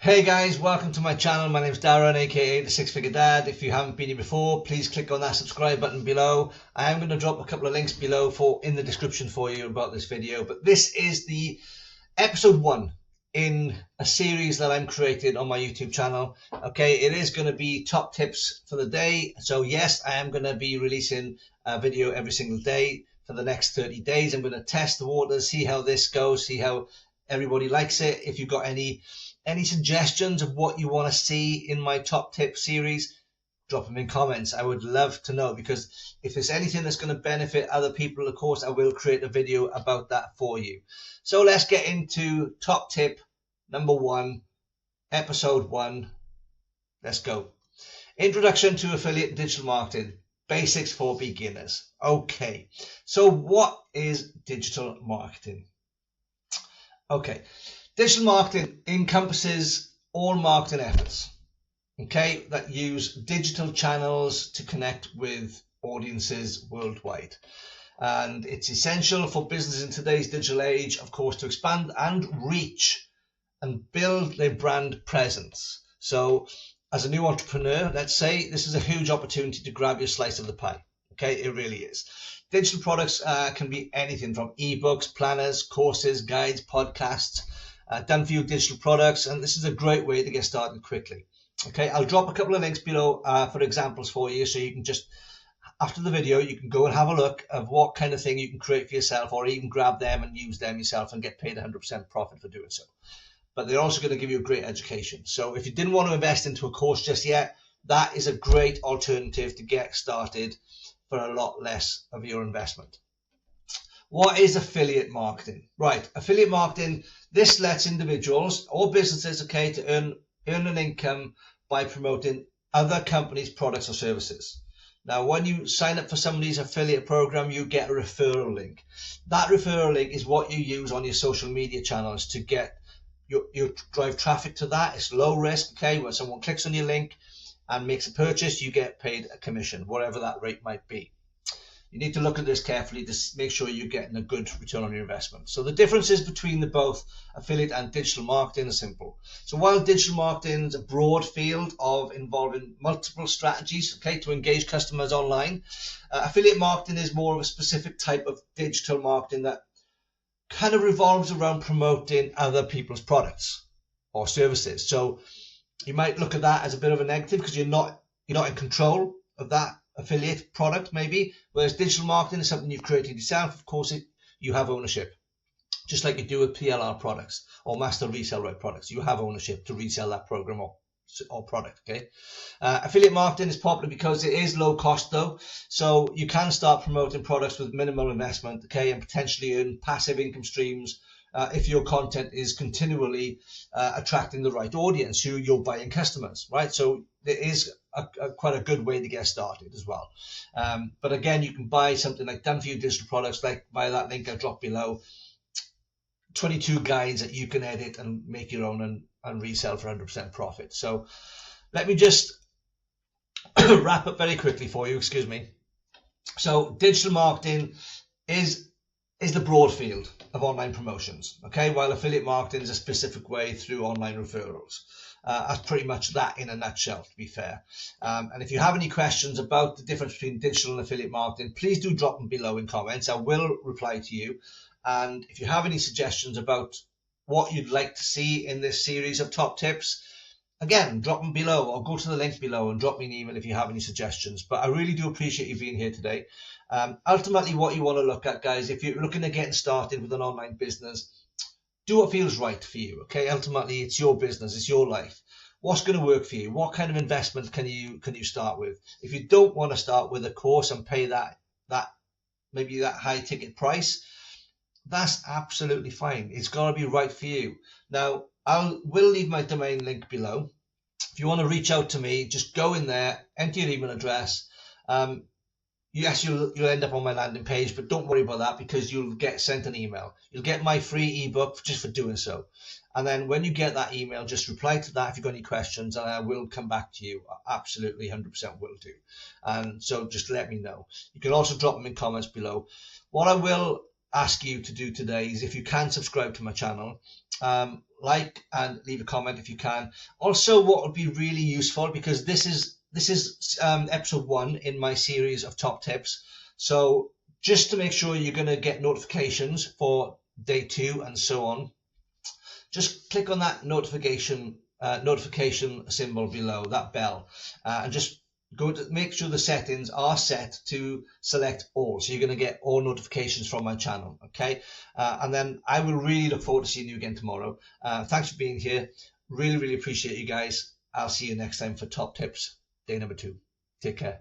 Hey guys, welcome to my channel. My name is Darren, aka the Six Figure Dad. If you haven't been here before, please click on that subscribe button below. I am going to drop a couple of links below in the description for you about this video. But this is the episode 1 in a series that I'm creating on my YouTube channel. Okay, it is going to be top tips for the day. So yes, I am going to be releasing a video every single day for the next 30 days. I'm going to test the waters, see how this goes, see how everybody likes it. If you've got any suggestions of what you want to see in my top tip series, drop them in comments. I would love to know, because if there's anything that's going to benefit other people, of course, I will create a video about that for you. So let's get into top tip number 1, episode 1. Let's go. Introduction to affiliate digital marketing, basics for beginners. Okay, so what is digital marketing? Okay, digital marketing encompasses all marketing efforts, okay, that use digital channels to connect with audiences worldwide. And it's essential for businesses in today's digital age, of course, to expand and reach and build their brand presence. So as a new entrepreneur, let's say, this is a huge opportunity to grab your slice of the pie. Okay, it really is. Digital products can be anything from ebooks, planners, courses, guides, podcasts, done for you digital products, and this is a great way to get started quickly. Okay, I'll drop a couple of links below for examples for you, so you can just, after the video, you can go and have a look of what kind of thing you can create for yourself, or even grab them and use them yourself and get paid 100% profit for doing so. But they're also going to give you a great education. So if you didn't want to invest into a course just yet, that is a great alternative to get started for a lot less of your investment. What is affiliate marketing? Right, affiliate marketing, this lets individuals or businesses, okay, to earn an income by promoting other companies' products or services. Now, when you sign up for somebody's affiliate program, you get a referral link. That referral link is what you use on your social media channels to get you drive traffic to that. It's low risk, okay? When someone clicks on your link and makes a purchase, you get paid a commission, whatever that rate might be. You need to look at this carefully to make sure you're getting a good return on your investment. So the differences between the both affiliate and digital marketing are simple. So while digital marketing is a broad field of involving multiple strategies, okay, to engage customers online, affiliate marketing is more of a specific type of digital marketing that kind of revolves around promoting other people's products or services. So you might look at that as a bit of a negative, because you're not in control of that affiliate product maybe, whereas digital marketing is something you've created yourself. Of course, you have ownership, just like you do with PLR products or master resale right products. You have ownership to resell that program or product. Okay, affiliate marketing is popular because it is low cost though, so you can start promoting products with minimal investment, okay, and potentially earn passive income streams if your content is continually attracting the right audience who you're buying customers, right? So there is quite a good way to get started as well. But again, you can buy something like done for you digital products, like via that link I dropped below. 22 guides that you can edit and make your own and resell for 100% profit. So let me just wrap up very quickly for you, excuse me. So digital marketing is the broad field of online promotions, okay, while affiliate marketing is a specific way through online referrals. That's pretty much that in a nutshell, to be fair. And if you have any questions about the difference between digital and affiliate marketing, please do drop them below in comments. I will reply to you. And if you have any suggestions about what you'd like to see in this series of top tips, again, drop them below, or go to the link below and drop me an email if you have any suggestions. But I really do appreciate you being here today. Ultimately, what you want to look at, guys, if you're looking at getting started with an online business, do what feels right for you. Okay, ultimately, it's your business, it's your life. What's going to work for you? What kind of investment can you start with? If you don't want to start with a course and pay that maybe that high ticket price, that's absolutely fine. It's got to be right for you. Now, will leave my domain link below. If you want to reach out to me, just go in there, enter your email address. Yes, you'll end up on my landing page, but don't worry about that, because you'll get sent an email. You'll get my free ebook just for doing so. And then when you get that email, just reply to that if you've got any questions, and I will come back to you. Absolutely, 100% will do. And so just let me know. You can also drop them in comments below. What I will ask you to do today is, if you can, subscribe to my channel. like and leave a comment if you can. Also, what would be really useful, because this is episode 1 in my series of top tips, so just to make sure you're going to get notifications for day 2 and so on, just click on that notification symbol below, that bell, and just go to make sure the settings are set to select all, so you're going to get all notifications from my channel. Okay, and then I will really look forward to seeing you again tomorrow. Thanks for being here. Really appreciate you guys. I'll see you next time for top tips, day number 2. Take care.